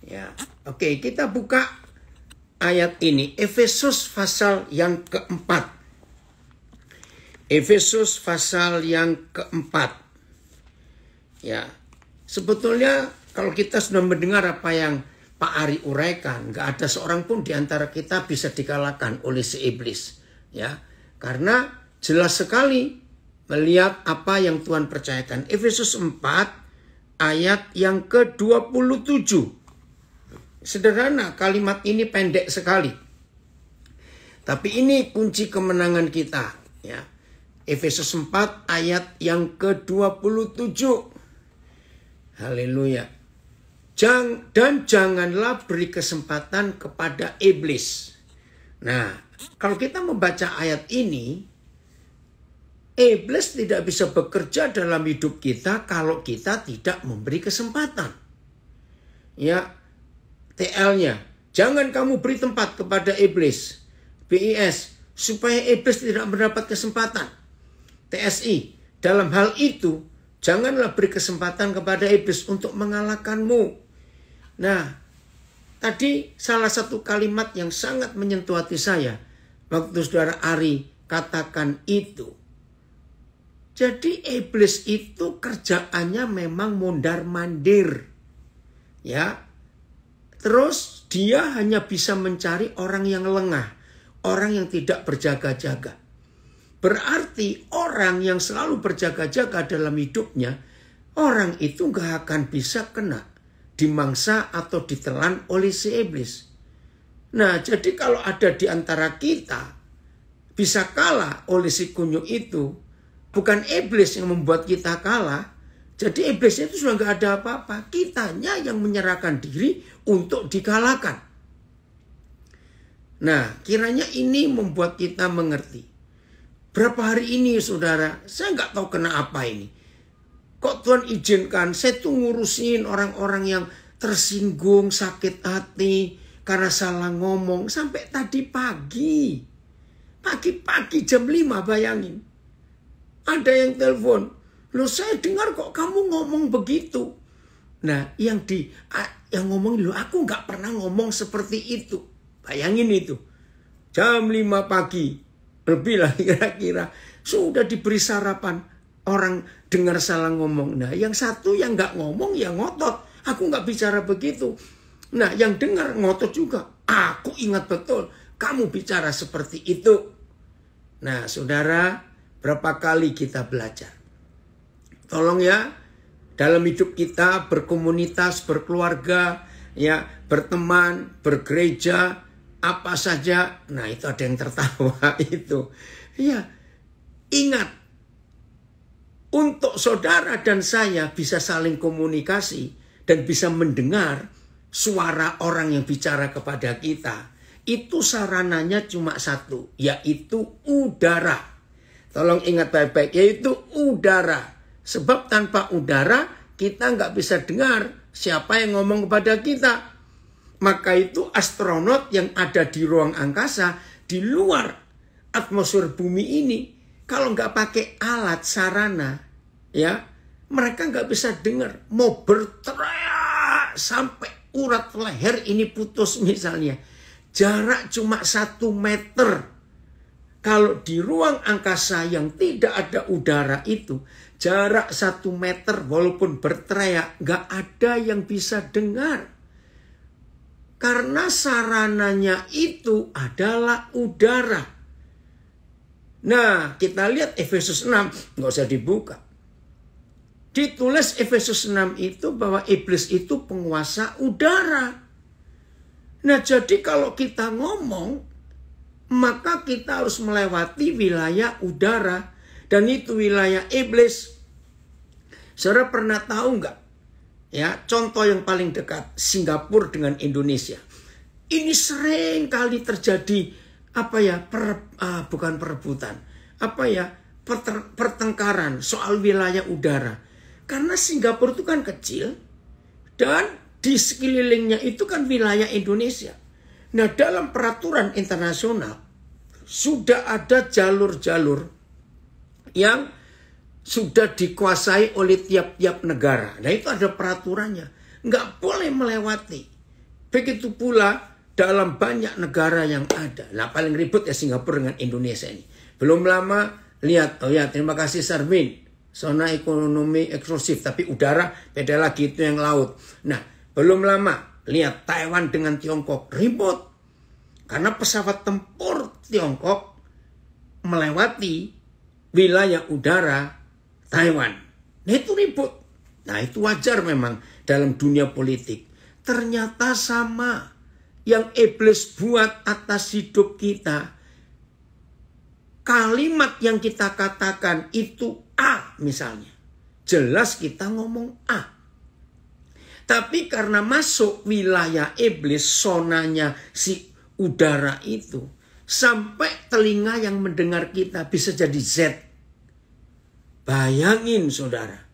Ya, oke, kita buka ayat ini, Efesus pasal yang keempat. Efesus pasal yang keempat. Ya, sebetulnya kalau kita sudah mendengar apa yang Pak Ari uraikan, nggak ada seorang pun di antara kita bisa dikalahkan oleh si iblis. Ya, karena jelas sekali melihat apa yang Tuhan percayakan. Efesus 4 ayat yang ke-27. Sederhana, kalimat ini pendek sekali. Tapi ini kunci kemenangan kita. Ya. Efesus 4 ayat yang ke-27. Haleluya. Dan janganlah beri kesempatan kepada iblis. Nah, kalau kita membaca ayat ini, iblis tidak bisa bekerja dalam hidup kita kalau kita tidak memberi kesempatan. Ya, TL-nya, jangan kamu beri tempat kepada iblis. BIS, supaya iblis tidak mendapat kesempatan. TSI, dalam hal itu, janganlah beri kesempatan kepada iblis untuk mengalahkanmu. Nah, tadi salah satu kalimat yang sangat menyentuh hati saya waktu saudara Ari katakan itu. Jadi iblis itu kerjaannya memang mondar-mandir. Ya. Terus dia hanya bisa mencari orang yang lengah, orang yang tidak berjaga-jaga. Berarti orang yang selalu berjaga-jaga dalam hidupnya, orang itu gak akan bisa kena dimangsa atau ditelan oleh si iblis. Nah, jadi kalau ada di antara kita bisa kalah oleh si kunyuk itu, bukan iblis yang membuat kita kalah. Jadi iblisnya itu sudah gak ada apa-apa. Kitanya yang menyerahkan diri untuk dikalahkan. Nah, kiranya ini membuat kita mengerti. Berapa hari ini saudara, saya gak tahu kena apa ini. Kok Tuhan izinkan saya tuh ngurusin orang-orang yang tersinggung, sakit hati karena salah ngomong. Sampai tadi pagi. Pagi-pagi jam 5 bayangin. Ada yang telepon. Loh, saya dengar kok kamu ngomong begitu. Nah, yang ngomong, loh aku gak pernah ngomong seperti itu. Bayangin itu. Jam 5 pagi. Lebih lah kira-kira. Sudah diberi sarapan. Orang dengar salah ngomong. Nah, yang satu yang gak ngomong ya ngotot. Aku gak bicara begitu. Nah, yang dengar ngotot juga. Aku ingat betul. Kamu bicara seperti itu. Nah, saudara, berapa kali kita belajar? Tolong ya, dalam hidup kita berkomunitas, berkeluarga, ya, berteman, bergereja, apa saja. Nah, itu ada yang tertawa itu. Ya, ingat, untuk saudara dan saya bisa saling komunikasi dan bisa mendengar suara orang yang bicara kepada kita. Itu sarananya cuma satu, yaitu udara. Tolong ingat baik-baik, yaitu udara. Sebab tanpa udara kita nggak bisa dengar siapa yang ngomong kepada kita. Maka itu astronot yang ada di ruang angkasa, di luar atmosfer bumi ini, kalau nggak pakai alat sarana, ya mereka nggak bisa dengar. Mau berteriak sampai urat leher ini putus misalnya. Jarak cuma 1 meter. Kalau di ruang angkasa yang tidak ada udara itu, jarak 1 meter walaupun berteriak, nggak ada yang bisa dengar. Karena sarananya itu adalah udara. Nah, kita lihat Efesus 6, nggak usah dibuka. Ditulis Efesus 6 itu bahwa iblis itu penguasa udara. Nah, jadi kalau kita ngomong, maka kita harus melewati wilayah udara. Dan itu wilayah iblis. Saudara pernah tahu nggak? Ya, contoh yang paling dekat, Singapura dengan Indonesia. Ini sering kali terjadi bukan perebutan, pertengkaran soal wilayah udara. Karena Singapura itu kan kecil dan di sekelilingnya itu kan wilayah Indonesia. Nah, dalam peraturan internasional sudah ada jalur-jalur yang sudah dikuasai oleh tiap-tiap negara. Nah, itu ada peraturannya. Nggak boleh melewati. Begitu pula dalam banyak negara yang ada. Nah, paling ribut ya Singapura dengan Indonesia ini. Belum lama lihat, oh ya terima kasih Sarmin. Zona ekonomi eksklusif, tapi udara beda lagi, itu yang laut. Nah, belum lama lihat Taiwan dengan Tiongkok ribut. Karena pesawat tempur Tiongkok melewati wilayah udara Taiwan. Nah itu ribut. Nah itu wajar memang dalam dunia politik. Ternyata sama yang iblis buat atas hidup kita. Kalimat yang kita katakan itu A misalnya. Jelas kita ngomong A. Tapi karena masuk wilayah iblis, zonanya si udara itu, sampai telinga yang mendengar kita bisa jadi Z. Bayangin saudara.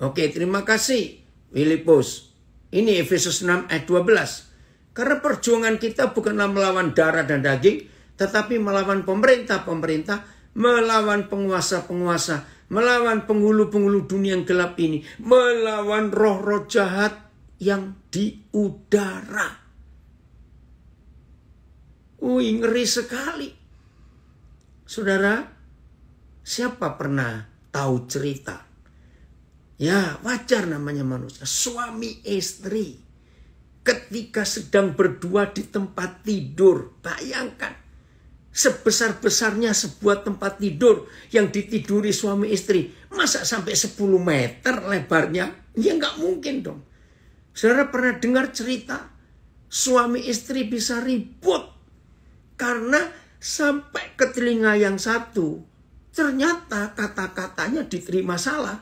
Oke, terima kasih Filipus. Ini Efesus 6 ayat 12. Karena perjuangan kita bukanlah melawan darah dan daging, tetapi melawan pemerintah-pemerintah, melawan penguasa-penguasa, melawan penghulu-penghulu dunia yang gelap ini, melawan roh-roh jahat yang di udara. Ngeri sekali. Saudara, siapa pernah tahu cerita? Ya, wajar namanya manusia. Suami istri ketika sedang berdua di tempat tidur. Bayangkan, sebesar-besarnya sebuah tempat tidur yang ditiduri suami istri. Masa sampai 10 meter lebarnya? Ya nggak mungkin dong. Saudara pernah dengar cerita suami istri bisa ribut karena sampai ke telinga yang satu, ternyata kata-katanya diterima salah.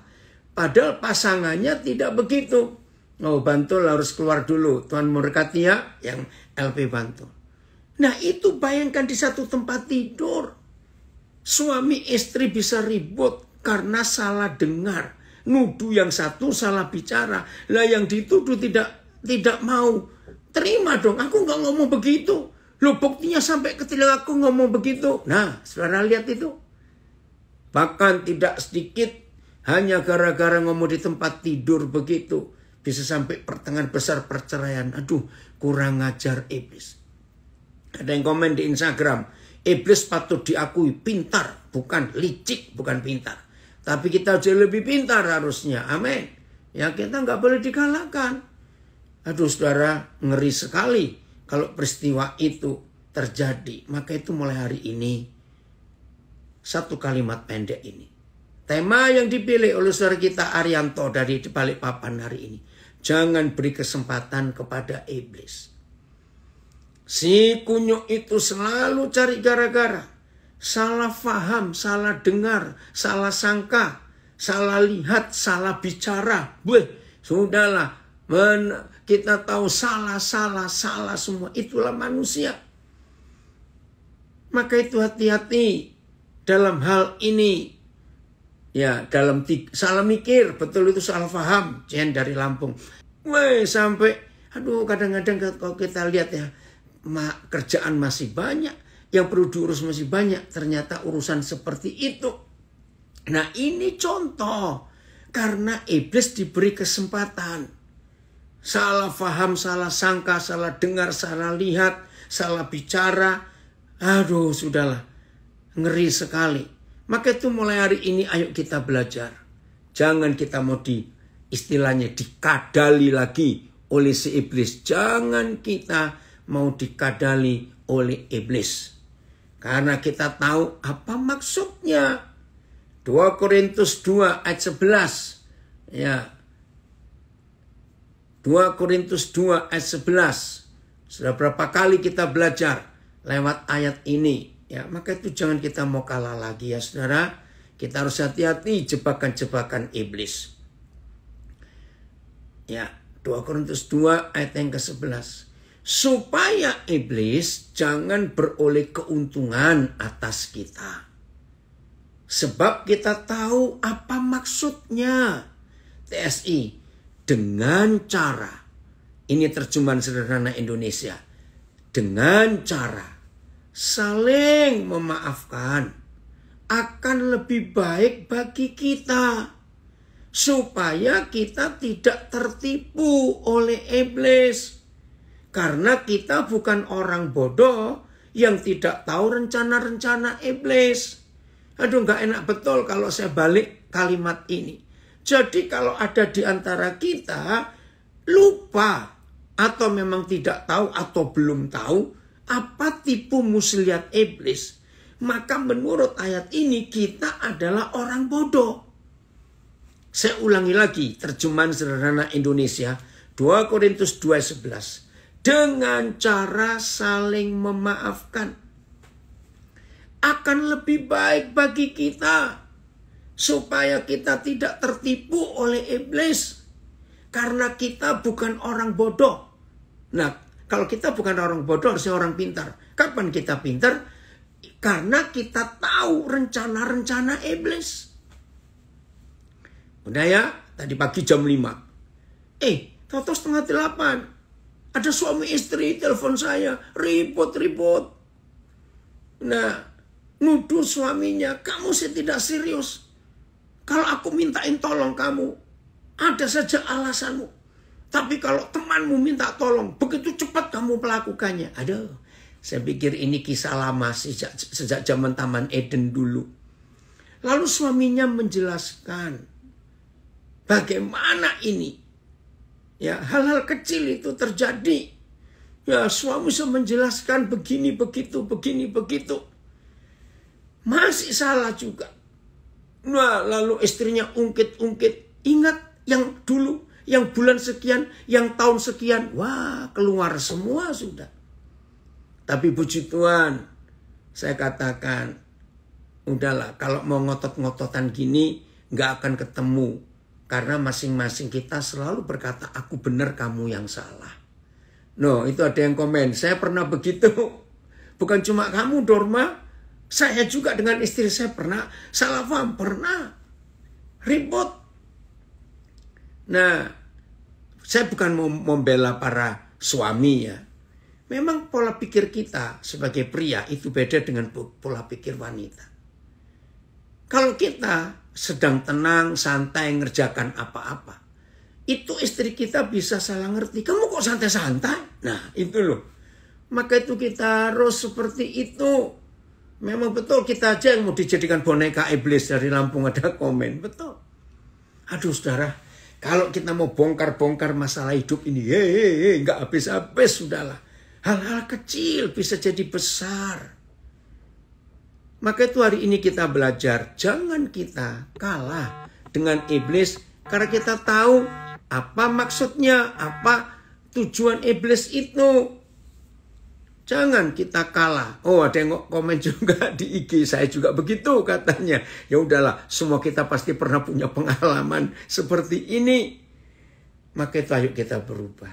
Padahal pasangannya tidak begitu. Oh, Bantul harus keluar dulu. Tuhan memberkati ya, yang LP Bantul. Nah itu bayangkan di satu tempat tidur. Suami istri bisa ribut karena salah dengar. Nuduh yang satu salah bicara. Lah yang dituduh tidak mau. Terima dong, aku nggak ngomong begitu. Loh buktinya sampai ke telinga aku ngomong begitu. Nah, saudara lihat itu. Bahkan tidak sedikit hanya gara-gara ngomong di tempat tidur begitu. Bisa sampai pertengahan besar perceraian. Aduh, kurang ajar iblis. Ada yang komen di Instagram. Iblis patut diakui pintar. Bukan licik, bukan pintar. Tapi kita jauh lebih pintar harusnya. Amin. Ya kita nggak boleh dikalahkan. Aduh saudara, ngeri sekali. Kalau peristiwa itu terjadi. Maka itu mulai hari ini. Satu kalimat pendek ini. Tema yang dipilih oleh saudara kita Arianto dari Balikpapan hari ini. Jangan beri kesempatan kepada iblis. Si kunyuk itu selalu cari gara-gara. Salah faham, salah dengar, salah sangka, salah lihat, salah bicara. Sudahlah. Kita tahu salah semua. Itulah manusia. Maka itu hati-hati dalam hal ini. Ya, dalam salah mikir, betul itu salah faham. Jen dari Lampung. Sampai, aduh kadang-kadang kalau kita lihat ya, kerjaan masih banyak, yang perlu diurus masih banyak. Ternyata urusan seperti itu. Nah ini contoh. Karena iblis diberi kesempatan. Salah faham, salah sangka, salah dengar, salah lihat, salah bicara. Aduh sudahlah, ngeri sekali. Maka itu mulai hari ini ayo kita belajar. Jangan kita mau istilahnya dikadali lagi oleh si iblis. Jangan kita mau dikadali oleh iblis. Karena kita tahu apa maksudnya. 2 Korintus 2 ayat 11. Ya. 2 Korintus 2 ayat 11. Sudah berapa kali kita belajar lewat ayat ini. Ya, maka itu jangan kita mau kalah lagi ya saudara. Kita harus hati-hati jebakan-jebakan iblis. Ya, 2 Korintus 2 ayat yang ke-11. Supaya iblis jangan beroleh keuntungan atas kita. Sebab kita tahu apa maksudnya. TSI. Dengan cara. Ini terjemahan sederhana Indonesia. Dengan cara saling memaafkan akan lebih baik bagi kita. Supaya kita tidak tertipu oleh iblis. Karena kita bukan orang bodoh yang tidak tahu rencana-rencana iblis. Aduh, gak enak betul kalau saya balik kalimat ini. Jadi kalau ada di antara kita lupa atau memang tidak tahu atau belum tahu apa tipu muslihat iblis, maka menurut ayat ini kita adalah orang bodoh. Saya ulangi lagi terjemahan sederhana Indonesia 2 Korintus 2:11. Dengan cara saling memaafkan akan lebih baik bagi kita, supaya kita tidak tertipu oleh iblis. Karena kita bukan orang bodoh. Nah, kalau kita bukan orang bodoh, harusnya orang pintar. Kapan kita pintar? Karena kita tahu rencana-rencana iblis. Udah ya, tadi pagi jam 5. Tahu-tahu 7:30. Ada suami istri telepon saya, ribut-ribut. Nah, nuduh suaminya, kamu sih tidak serius. Kalau aku mintain tolong kamu, ada saja alasanmu. Tapi kalau temanmu minta tolong, begitu cepat kamu melakukannya. Aduh, saya pikir ini kisah lama sejak zaman Taman Eden dulu. Lalu suaminya menjelaskan bagaimana ini. Ya, hal-hal kecil itu terjadi. Ya, suami bisa menjelaskan begini, begitu, begini, begitu. Masih salah juga. Nah, lalu istrinya ungkit-ungkit. Ingat yang dulu, yang bulan sekian, yang tahun sekian. Wah, keluar semua sudah. Tapi puji Tuhan, saya katakan, udahlah, kalau mau ngotot-ngototan gini, nggak akan ketemu. Karena masing-masing kita selalu berkata, aku benar, kamu yang salah. No, itu ada yang komen, saya pernah begitu. Bukan cuma kamu, Dorma. Saya juga dengan istri saya pernah salah paham, pernah ribut. Nah, saya bukan mau membela para suami ya. Memang pola pikir kita sebagai pria itu beda dengan pola pikir wanita. Kalau kita sedang tenang, santai, ngerjakan apa-apa, itu istri kita bisa salah ngerti. Kamu kok santai-santai? Nah, itu loh. Maka itu kita harus seperti itu. Memang betul kita aja yang mau dijadikan boneka iblis. Dari Lampung ada komen. Betul. Aduh saudara, kalau kita mau bongkar-bongkar masalah hidup ini, nggak habis-habis, sudahlah. Hal-hal kecil bisa jadi besar. Maka itu hari ini kita belajar, jangan kita kalah dengan iblis. Karena kita tahu apa maksudnya, apa tujuan iblis itu. Jangan kita kalah. Oh, ada yang komen juga di IG, saya juga begitu katanya. Ya udahlah, semua kita pasti pernah punya pengalaman seperti ini. Maka itu ayo kita berubah.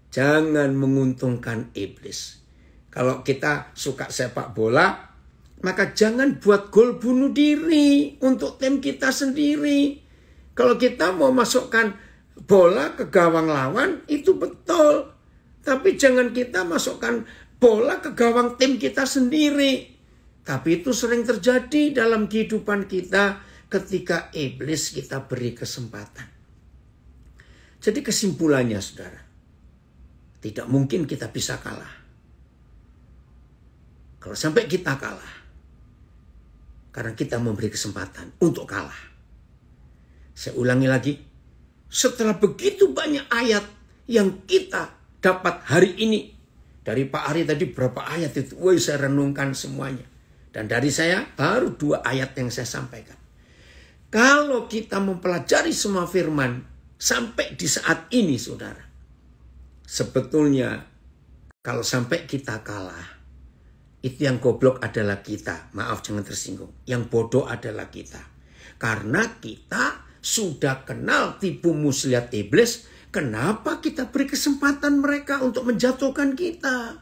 Jangan menguntungkan iblis. Kalau kita suka sepak bola, maka jangan buat gol bunuh diri untuk tim kita sendiri. Kalau kita mau masukkan bola ke gawang lawan, itu betul. Tapi jangan kita masukkan bola ke gawang tim kita sendiri. Tapi itu sering terjadi dalam kehidupan kita ketika iblis kita beri kesempatan. Jadi kesimpulannya saudara, tidak mungkin kita bisa kalah. Kalau sampai kita kalah, karena kita memberi kesempatan untuk kalah. Saya ulangi lagi, setelah begitu banyak ayat yang kita dapat hari ini, dari Pak Ari tadi berapa ayat itu, saya renungkan semuanya. Dan dari saya baru 2 ayat yang saya sampaikan. Kalau kita mempelajari semua firman sampai di saat ini saudara, sebetulnya kalau sampai kita kalah, itu yang goblok adalah kita. Maaf, jangan tersinggung. Yang bodoh adalah kita. Karena kita sudah kenal tipu muslihat iblis. Kenapa kita beri kesempatan mereka untuk menjatuhkan kita?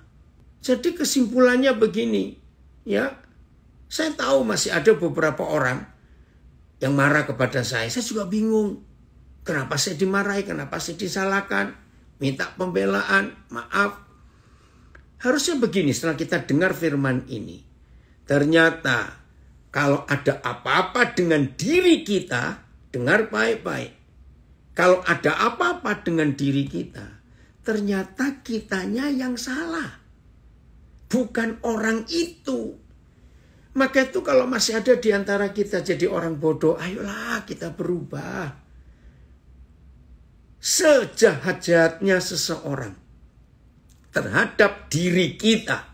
Jadi kesimpulannya begini. Ya, saya tahu masih ada beberapa orang yang marah kepada saya. Saya juga bingung. Kenapa saya dimarahi? Kenapa saya disalahkan? Minta pembelaan. Maaf. Harusnya begini setelah kita dengar firman ini. Ternyata kalau ada apa-apa dengan diri kita, dengar baik-baik. Kalau ada apa-apa dengan diri kita, ternyata kitanya yang salah. Bukan orang itu. Maka itu kalau masih ada di antara kita jadi orang bodoh, ayolah kita berubah. Sejahat-jahatnya seseorang terhadap diri kita.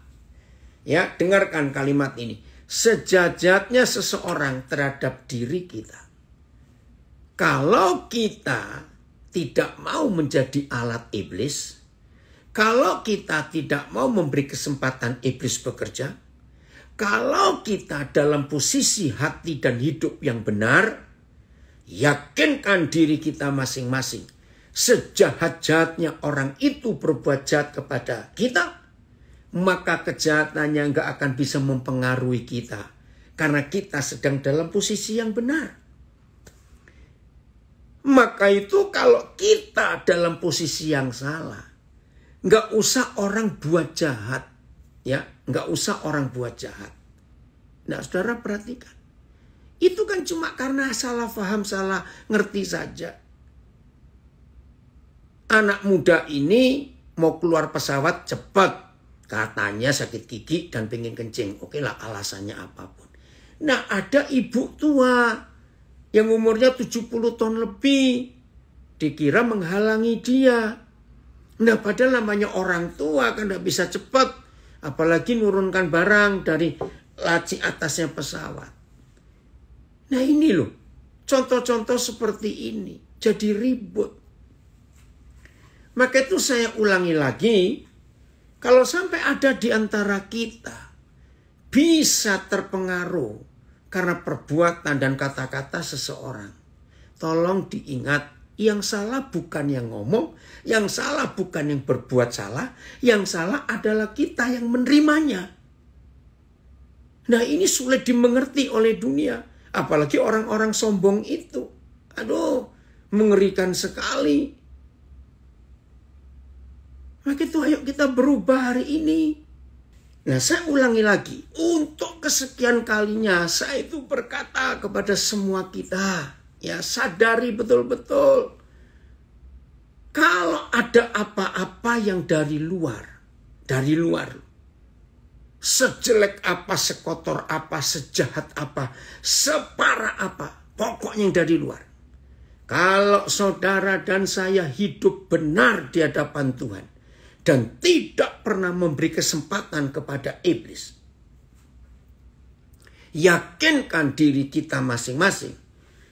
Ya, dengarkan kalimat ini. Sejahat-jahatnya seseorang terhadap diri kita. Kalau kita tidak mau menjadi alat iblis, kalau kita tidak mau memberi kesempatan iblis bekerja, kalau kita dalam posisi hati dan hidup yang benar, yakinkan diri kita masing-masing. Sejahat-jahatnya orang itu berbuat jahat kepada kita, maka kejahatannya nggak akan bisa mempengaruhi kita. Karena kita sedang dalam posisi yang benar. Maka itu kalau kita dalam posisi yang salah, nggak usah orang buat jahat. Ya, nggak usah orang buat jahat. Nah, saudara perhatikan. Itu kan cuma karena salah paham, salah ngerti saja. Anak muda ini mau keluar pesawat cepat. Katanya sakit gigi dan pengen kencing. Oke lah, alasannya apapun. Nah, ada ibu tua yang umurnya 70 tahun lebih. Dikira menghalangi dia. Nah, padahal namanya orang tua kan tidak bisa cepat. Apalagi nurunkan barang dari laci atasnya pesawat. Nah, ini loh. Contoh-contoh seperti ini. Jadi ribut. Maka itu saya ulangi lagi. Kalau sampai ada di antara kita bisa terpengaruh karena perbuatan dan kata-kata seseorang, tolong diingat, yang salah bukan yang ngomong, yang salah bukan yang berbuat salah, yang salah adalah kita yang menerimanya. Nah, ini sulit dimengerti oleh dunia, apalagi orang-orang sombong itu. Aduh, mengerikan sekali. Maka itu ayo kita berubah hari ini. Nah, saya ulangi lagi. Untuk kesekian kalinya saya itu berkata kepada semua kita. Ya, sadari betul-betul. Kalau ada apa-apa yang dari luar. Sejelek apa, sekotor apa, sejahat apa, separah apa. Pokoknya yang dari luar. Kalau saudara dan saya hidup benar di hadapan Tuhan. Dan tidak pernah memberi kesempatan kepada iblis. Yakinkan diri kita masing-masing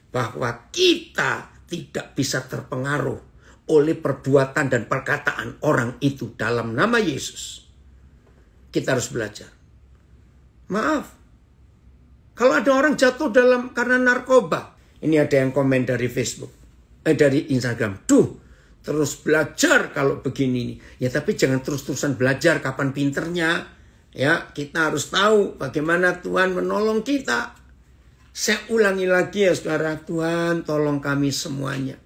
bahwa kita tidak bisa terpengaruh oleh perbuatan dan perkataan orang itu dalam nama Yesus. Kita harus belajar. Maaf, kalau ada orang jatuh karena narkoba. Ini ada yang komen dari Facebook, dari Instagram. Terus belajar kalau begini nih. Ya, tapi jangan terus-terusan belajar, kapan pinternya. Ya, kita harus tahu bagaimana Tuhan menolong kita. Saya ulangi lagi ya saudara, Tuhan tolong kami semuanya.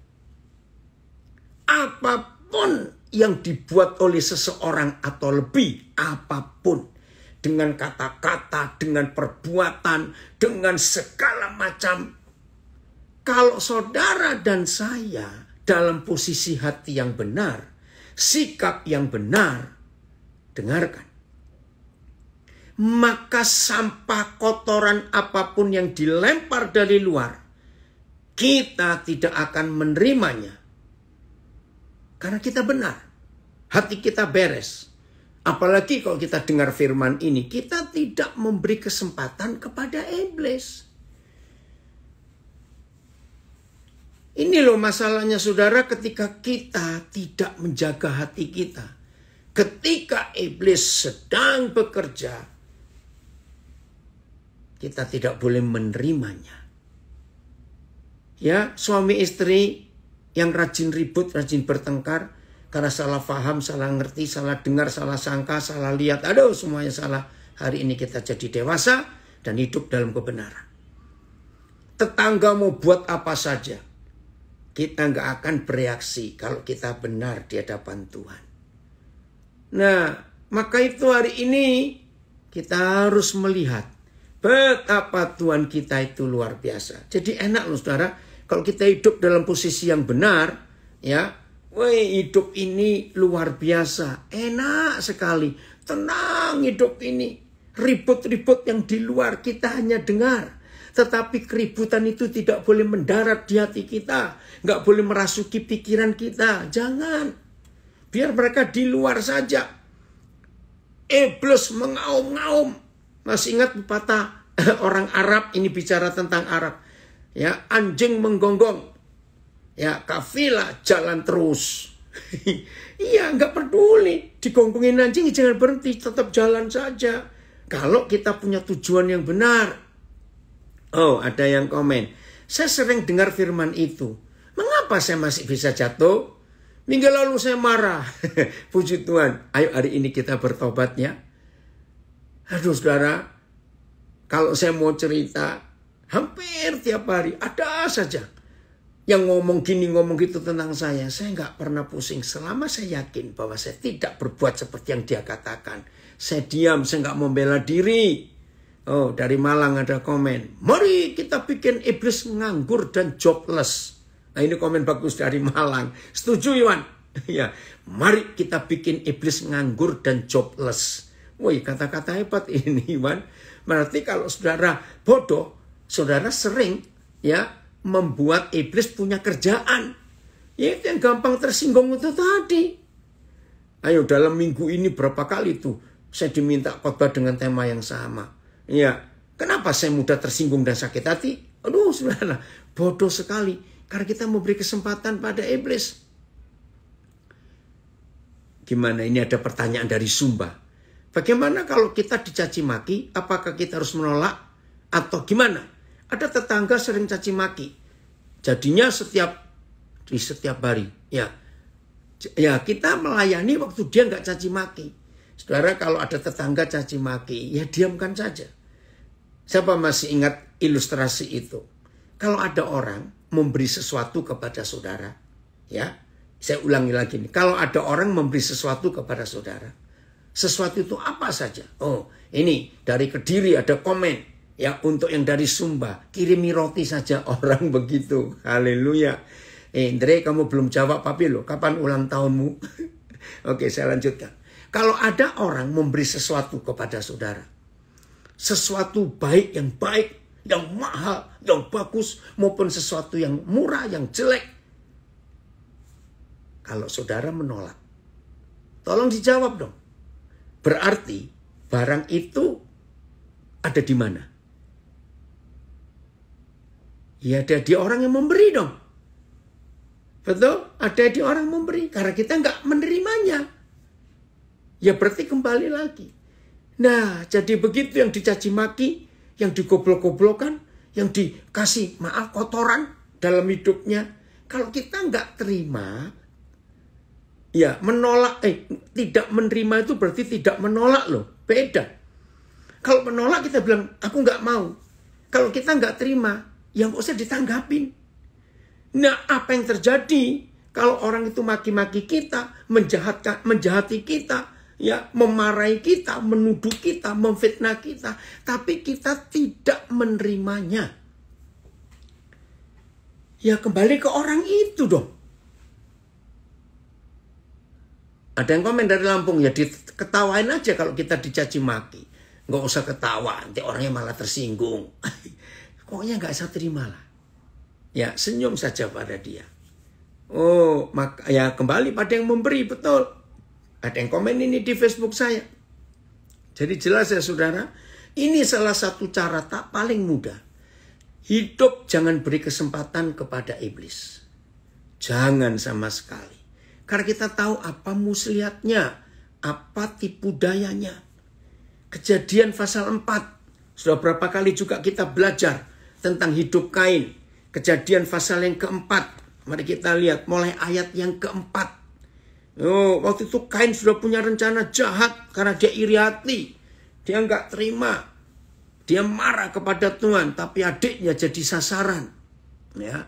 Apapun yang dibuat oleh seseorang atau lebih, apapun. Dengan kata-kata, dengan perbuatan, dengan segala macam. Kalau saudara dan saya dalam posisi hati yang benar, sikap yang benar, dengarkan. Maka sampah kotoran apapun yang dilempar dari luar, kita tidak akan menerimanya. Karena kita benar, hati kita beres. Apalagi kalau kita dengar firman ini, kita tidak memberi kesempatan kepada iblis. Ini loh masalahnya saudara, ketika kita tidak menjaga hati kita. Ketika iblis sedang bekerja, kita tidak boleh menerimanya. Ya, suami istri yang rajin ribut, rajin bertengkar, karena salah paham, salah ngerti, salah dengar, salah sangka, salah lihat. Aduh, semuanya salah. Hari ini kita jadi dewasa dan hidup dalam kebenaran. Tetangga mau buat apa saja, kita nggak akan bereaksi kalau kita benar di hadapan Tuhan. Nah, maka itu hari ini kita harus melihat betapa Tuhan kita itu luar biasa. Jadi enak loh saudara, kalau kita hidup dalam posisi yang benar, ya, Woi, hidup ini luar biasa. Enak sekali. Tenang hidup ini. Ribut-ribut yang di luar kita hanya dengar. Tetapi keributan itu tidak boleh mendarat di hati kita. Nggak boleh merasuki pikiran kita. Jangan. Biar mereka di luar saja. Iblis mengaum-ngaum. Masih ingat pepatah orang Arab, ini bicara tentang Arab. Ya, anjing menggonggong. Ya, kafilah jalan terus. Iya, nggak peduli. Digonggongin anjing jangan berhenti, tetap jalan saja. Kalau kita punya tujuan yang benar. Oh, ada yang komen. Saya sering dengar firman itu. Mengapa saya masih bisa jatuh? Minggu lalu saya marah. Puji Tuhan. Ayo hari ini kita bertobat ya. Aduh saudara. Kalau saya mau cerita. Hampir tiap hari. Ada saja. Yang ngomong gini ngomong gitu tentang saya. Saya nggak pernah pusing. Selama saya yakin bahwa saya tidak berbuat seperti yang dia katakan. Saya diam. Saya nggak membela diri. Oh, dari Malang ada komen. Mari kita bikin iblis nganggur dan jobless. Nah, ini komen bagus dari Malang. Setuju, Iwan? Ya, mari kita bikin iblis nganggur dan jobless. Woi, kata-kata hebat ini, Iwan. Berarti kalau saudara bodoh, saudara sering ya membuat iblis punya kerjaan. Ya, itu yang gampang tersinggung itu tadi. Ayo, dalam minggu ini berapa kali tuh saya diminta khotbah dengan tema yang sama. Ya, kenapa saya mudah tersinggung dan sakit hati? Aduh, saudara, bodoh sekali. Karena kita memberi kesempatan pada iblis. Gimana? Ini ada pertanyaan dari Sumba. Bagaimana kalau kita dicaci maki? Apakah kita harus menolak? Atau gimana? Ada tetangga sering caci maki. Jadinya di setiap hari. Ya, kita melayani waktu dia nggak caci maki. Saudara, kalau ada tetangga caci maki, ya diamkan saja. Siapa masih ingat ilustrasi itu? Kalau ada orang memberi sesuatu kepada saudara, ya, saya ulangi lagi nih. Kalau ada orang memberi sesuatu kepada saudara, sesuatu itu apa saja? Oh, ini dari Kediri ada komen, ya, untuk yang dari Sumba, kirimi roti saja. Orang begitu. Haleluya. Andre, kamu belum jawab papi loh. Kapan ulang tahunmu? Oke, saya lanjutkan. Kalau ada orang memberi sesuatu kepada saudara, sesuatu baik, yang mahal, yang bagus, maupun sesuatu yang murah, yang jelek. Kalau saudara menolak, tolong dijawab dong. Berarti barang itu ada di mana? Ya ada di orang yang memberi dong. Betul? Ada di orang memberi. Karena kita nggak menerimanya. Ya berarti kembali lagi. Nah, jadi begitu yang dicaci maki, yang digoblok-goblokan, yang dikasih maaf kotoran dalam hidupnya. Kalau kita nggak terima, ya menolak, tidak menerima itu berarti tidak menolak loh. Beda. Kalau menolak kita bilang, aku nggak mau. Kalau kita nggak terima, ya nggak usah ditanggapin. Nah, apa yang terjadi kalau orang itu maki-maki kita, menjahati kita, ya, memarahi kita, menuduh kita, memfitnah kita, tapi kita tidak menerimanya. Ya kembali ke orang itu dong. Ada yang komen dari Lampung, ya diketawain aja kalau kita dicaci maki. Nggak usah ketawa, nanti orangnya malah tersinggung. Pokoknya nggak usah terima lah. Ya senyum saja pada dia. Oh, maka ya kembali pada yang memberi, betul. Ada yang komen ini di Facebook saya. Jadi jelas ya saudara, ini salah satu cara tak paling mudah. Hidup jangan beri kesempatan kepada iblis. Jangan sama sekali. Karena kita tahu apa muslihatnya, apa tipu dayanya. Kejadian pasal 4. Sudah berapa kali juga kita belajar tentang hidup Kain. Kejadian pasal yang keempat. Mari kita lihat mulai ayat yang keempat. Oh, waktu itu Kain sudah punya rencana jahat karena dia iri hati. Dia nggak terima. Dia marah kepada Tuhan, tapi adiknya jadi sasaran. Ya.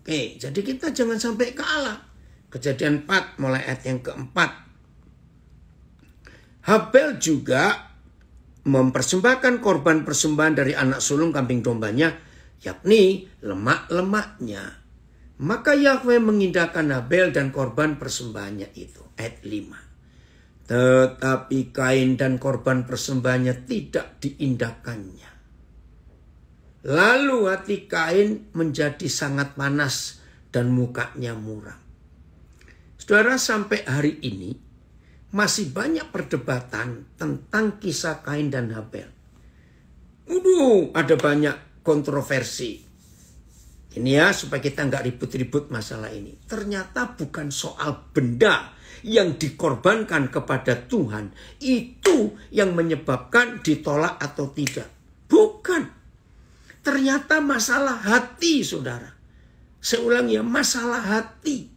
Oke, jadi kita jangan sampai kalah. Kejadian 4 mulai ayat yang keempat. Habel juga mempersembahkan korban persembahan dari anak sulung kambing dombanya, yakni lemak-lemaknya. Maka Yahweh mengindahkan Habel dan korban persembahannya itu. Ayat 5. Tetapi Kain dan korban persembahannya tidak diindahkannya. Lalu hati Kain menjadi sangat panas dan mukanya muram. Saudara, sampai hari ini masih banyak perdebatan tentang kisah Kain dan Habel. Ada banyak kontroversi. Ini ya, supaya kita nggak ribut-ribut masalah ini. Ternyata bukan soal benda yang dikorbankan kepada Tuhan itu yang menyebabkan ditolak atau tidak. Bukan. Ternyata masalah hati, saudara. Saya ulang ya, masalah hati.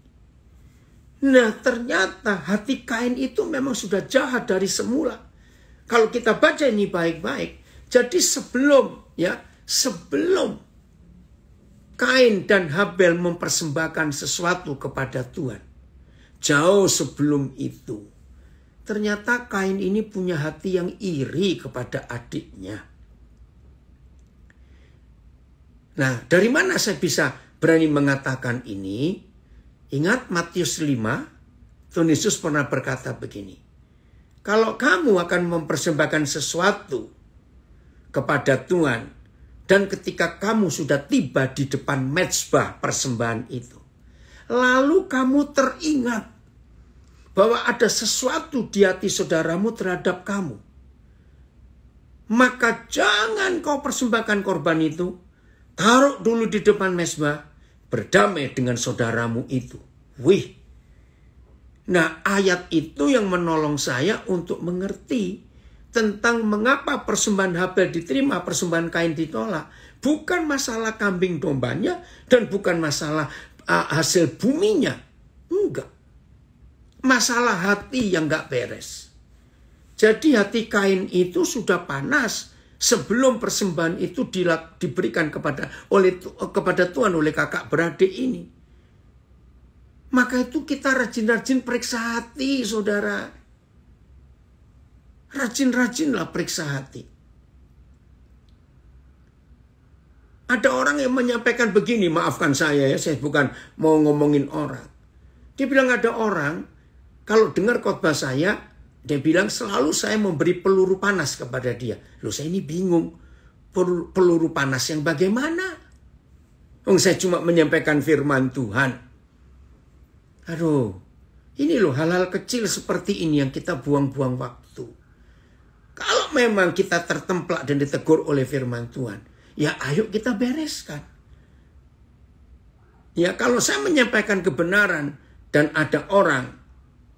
Nah, ternyata hati Kain itu memang sudah jahat dari semula. Kalau kita baca ini baik-baik. Jadi sebelum Kain dan Habel mempersembahkan sesuatu kepada Tuhan, jauh sebelum itu, ternyata Kain ini punya hati yang iri kepada adiknya. Nah, dari mana saya bisa berani mengatakan ini? Ingat Matius 5, Tuhan Yesus pernah berkata begini. Kalau kamu akan mempersembahkan sesuatu kepada Tuhan, dan ketika kamu sudah tiba di depan mezbah persembahan itu, lalu kamu teringat bahwa ada sesuatu di hati saudaramu terhadap kamu, maka jangan kau persembahkan korban itu. Taruh dulu di depan mezbah, berdamai dengan saudaramu itu. Wih. Nah, ayat itu yang menolong saya untuk mengerti tentang mengapa persembahan Habel diterima, persembahan Kain ditolak. Bukan masalah kambing dombanya dan bukan masalah hasil buminya. Enggak. Masalah hati yang enggak beres. Jadi hati Kain itu sudah panas sebelum persembahan itu diberikan kepada Tuhan oleh kakak beradik ini. Maka itu kita rajin-rajin periksa hati, saudara. Rajin-rajinlah periksa hati. Ada orang yang menyampaikan begini, maafkan saya ya, saya bukan mau ngomongin orang. Dia bilang ada orang, kalau dengar khotbah saya, dia bilang selalu saya memberi peluru panas kepada dia. Loh, saya ini bingung, peluru panas yang bagaimana? Saya cuma menyampaikan firman Tuhan. Aduh, ini loh hal-hal kecil seperti ini yang kita buang-buang waktu. Kalau memang kita tertemplak dan ditegur oleh firman Tuhan, ya ayo kita bereskan. Ya kalau saya menyampaikan kebenaran dan ada orang,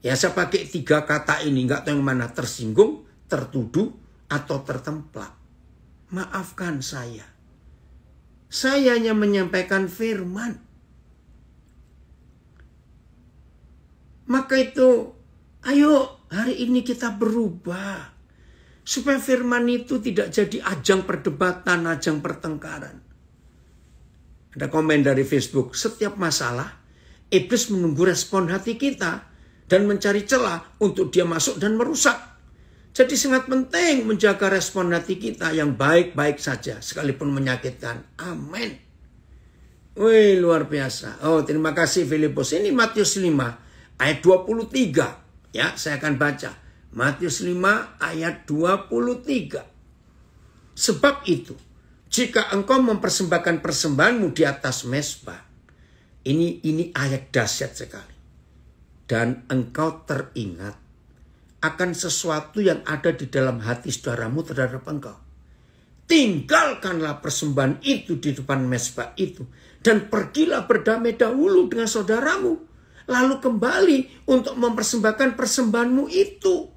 ya saya pakai 3 kata ini, nggak tahu yang mana, tersinggung, tertuduh, atau tertemplak. Maafkan saya. Saya hanya menyampaikan firman. Maka itu, ayo hari ini kita berubah. Supaya firman itu tidak jadi ajang perdebatan, ajang pertengkaran. Ada komen dari Facebook, setiap masalah, iblis menunggu respon hati kita dan mencari celah untuk dia masuk dan merusak. Jadi sangat penting menjaga respon hati kita yang baik-baik saja, sekalipun menyakitkan. Amin. Wih, luar biasa. Oh, terima kasih Filipus. Ini Matius 5, ayat 23. Ya, saya akan baca. Matius 5 ayat 23. Sebab itu, jika engkau mempersembahkan persembahanmu di atas mezbah. Ini ayat dahsyat sekali. Dan engkau teringat akan sesuatu yang ada di dalam hati saudaramu terhadap engkau. Tinggalkanlah persembahan itu di depan mezbah itu. Dan pergilah berdamai dahulu dengan saudaramu. Lalu kembali untuk mempersembahkan persembahanmu itu.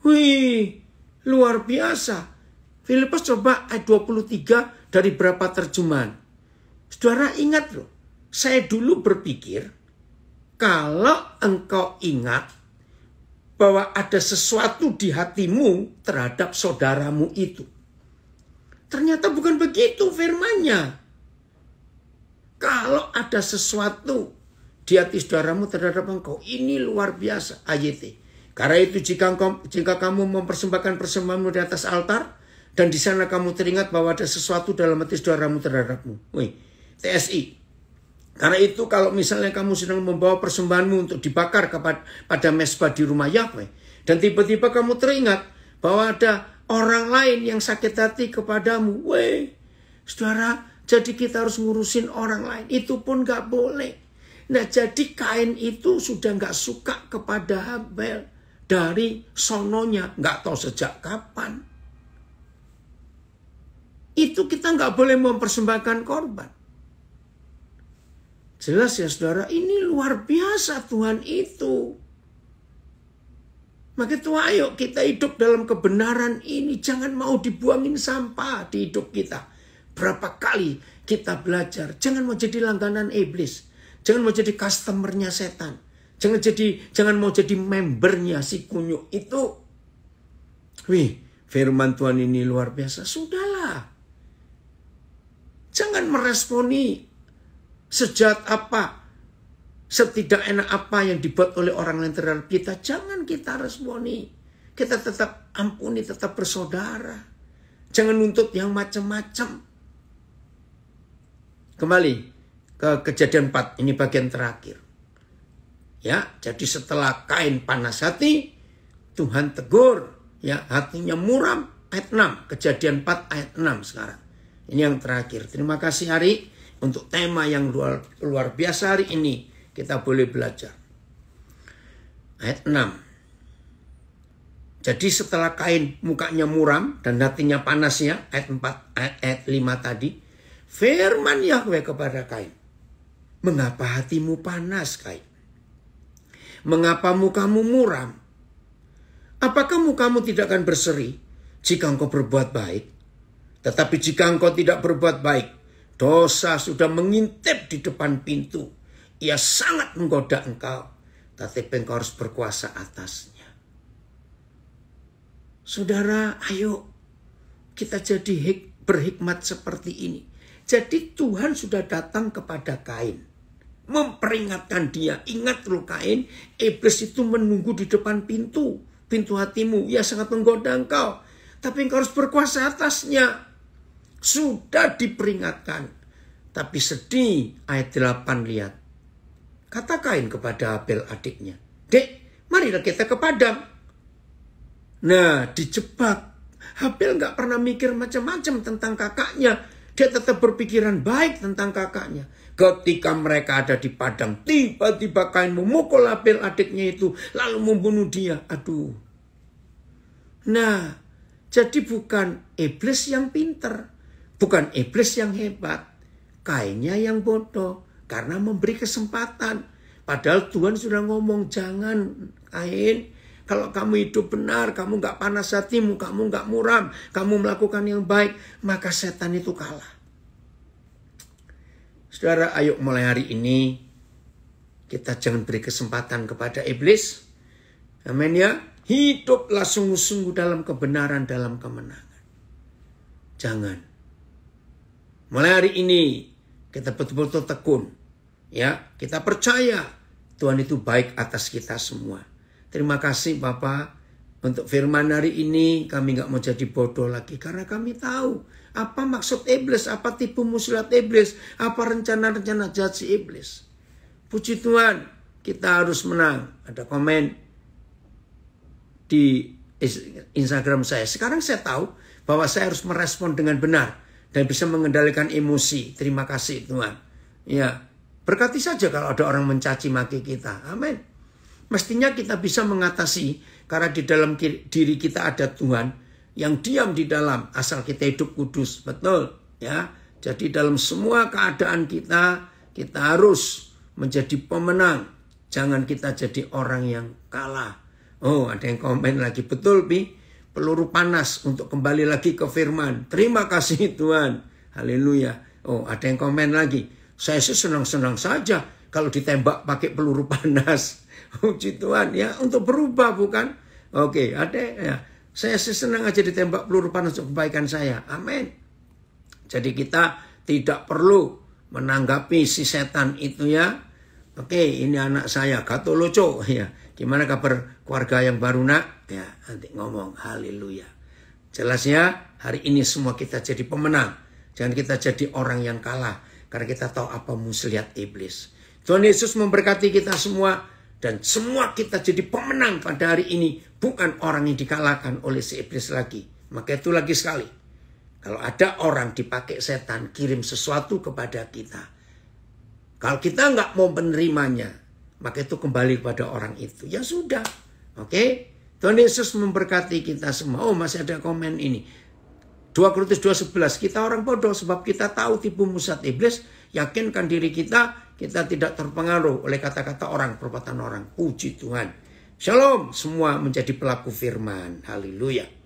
Wih, luar biasa. Filipus coba ayat 23 dari berapa terjemahan. Saudara ingat loh, saya dulu berpikir kalau engkau ingat bahwa ada sesuatu di hatimu terhadap saudaramu itu. Ternyata bukan begitu firmannya. Kalau ada sesuatu di hati saudaramu terhadap engkau, ini luar biasa ayat. Karena itu jika kamu mempersembahkan persembahanmu di atas altar dan di sana kamu teringat bahwa ada sesuatu dalam hati saudaramu terhadapmu. Wih, TSI. Karena itu kalau misalnya kamu sedang membawa persembahanmu untuk dibakar pada mezbah di rumah Yahweh, dan tiba-tiba kamu teringat bahwa ada orang lain yang sakit hati kepadamu, saudara, jadi kita harus ngurusin orang lain. Itu pun gak boleh. Nah, jadi Kain itu sudah gak suka kepada Habel dari sononya, gak tahu sejak kapan. Itu kita gak boleh mempersembahkan korban. Jelas ya saudara, ini luar biasa Tuhan itu. Maka itu ayo kita hidup dalam kebenaran ini. Jangan mau dibuangin sampah di hidup kita. Berapa kali kita belajar. Jangan mau jadi langganan iblis. Jangan mau jadi customernya setan. Jangan mau jadi membernya si kunyuk itu. Firman Tuhan ini luar biasa. Sudahlah. Jangan meresponi sejahat apa, setidak enak apa yang dibuat oleh orang lain terhadap kita. Jangan kita responi. Kita tetap ampuni, tetap bersaudara. Jangan nuntut yang macam-macam. Kembali ke Kejadian 4, ini bagian terakhir. Ya, jadi setelah Kain panas hati, Tuhan tegur, ya, hatinya muram. Ayat 6, Kejadian 4 ayat 6 sekarang. Ini yang terakhir. Terima kasih Ari untuk tema yang luar biasa hari ini. Kita boleh belajar. Ayat 6. Jadi setelah Kain mukanya muram dan hatinya panas ya, ayat 4, ayat 5 tadi. Firman Yahweh kepada Kain. Mengapa hatimu panas, Kain? Mengapa mukamu muram? Apakah mukamu tidak akan berseri jika engkau berbuat baik? Tetapi jika engkau tidak berbuat baik, dosa sudah mengintip di depan pintu. Ia sangat menggoda engkau. Tetapi engkau harus berkuasa atasnya. Saudara, ayo kita jadi berhikmat seperti ini. Jadi Tuhan sudah datang kepada Kain. Memperingatkan dia. Ingat loh Kain, iblis itu menunggu di depan pintu. Pintu hatimu. Ia sangat menggoda engkau. Tapi engkau harus berkuasa atasnya. Sudah diperingatkan. Tapi sedih. Ayat 8 lihat. Kata Kain kepada Habel adiknya. Dek, marilah kita ke padang. Nah, dijebak. Habel gak pernah mikir macam-macam tentang kakaknya. Dia tetap berpikiran baik tentang kakaknya. Ketika mereka ada di padang, tiba-tiba Kain memukul Habel adiknya itu. Lalu membunuh dia. Aduh. Nah, jadi bukan iblis yang pinter. Bukan iblis yang hebat. Kainnya yang bodoh. Karena memberi kesempatan. Padahal Tuhan sudah ngomong, jangan Kain. Kalau kamu hidup benar, kamu gak panas hatimu, kamu gak muram, kamu melakukan yang baik, maka setan itu kalah. Saudara, ayo mulai hari ini, kita jangan beri kesempatan kepada iblis. Amin ya. Hiduplah sungguh-sungguh dalam kebenaran, dalam kemenangan. Jangan. Mulai hari ini, kita betul-betul tekun. Ya, kita percaya Tuhan itu baik atas kita semua. Terima kasih Bapak untuk firman hari ini. Kami gak mau jadi bodoh lagi. Karena kami tahu apa maksud iblis. Apa tipu muslihat iblis. Apa rencana-rencana jahat si iblis. Puji Tuhan. Kita harus menang. Ada komen di Instagram saya. Sekarang saya tahu bahwa saya harus merespon dengan benar. Dan bisa mengendalikan emosi. Terima kasih Tuhan. Ya, berkati saja kalau ada orang mencaci maki kita. Amin. Mestinya kita bisa mengatasi. Karena di dalam diri kita ada Tuhan. Yang diam di dalam. Asal kita hidup kudus. Betul. Ya. Jadi dalam semua keadaan kita. Kita harus menjadi pemenang. Jangan kita jadi orang yang kalah. Oh, ada yang komen lagi. Betul Pi. Peluru panas untuk kembali lagi ke firman. Terima kasih Tuhan. Haleluya. Oh, ada yang komen lagi. Saya sih senang-senang saja kalau ditembak pakai peluru panas. Puji Tuhan ya, untuk berubah bukan? Oke, ada ya. Saya sih senang aja ditembak peluru panas untuk kebaikan saya. Amin. Jadi kita tidak perlu menanggapi si setan itu ya. Oke, ini anak saya, Gato Loco ya. Gimana kabar keluarga yang baru nak? Ya, nanti ngomong. Haleluya. Jelas ya, hari ini semua kita jadi pemenang. Jangan kita jadi orang yang kalah. Karena kita tahu apa muslihat iblis. Tuhan Yesus memberkati kita semua. Dan semua kita jadi pemenang pada hari ini. Bukan orang yang dikalahkan oleh si iblis lagi. Maka itu lagi sekali. Kalau ada orang dipakai setan kirim sesuatu kepada kita. Kalau kita nggak mau menerimanya. Maka itu kembali kepada orang itu. Ya sudah. Oke. Tuhan Yesus memberkati kita semua. Oh, masih ada komen ini. 2 Korintus 2:11. Kita orang bodoh sebab kita tahu tipu muslihat iblis. Yakinkan diri kita tidak terpengaruh oleh kata-kata orang, perbuatan orang. Puji Tuhan. Shalom, semua menjadi pelaku firman. Haleluya.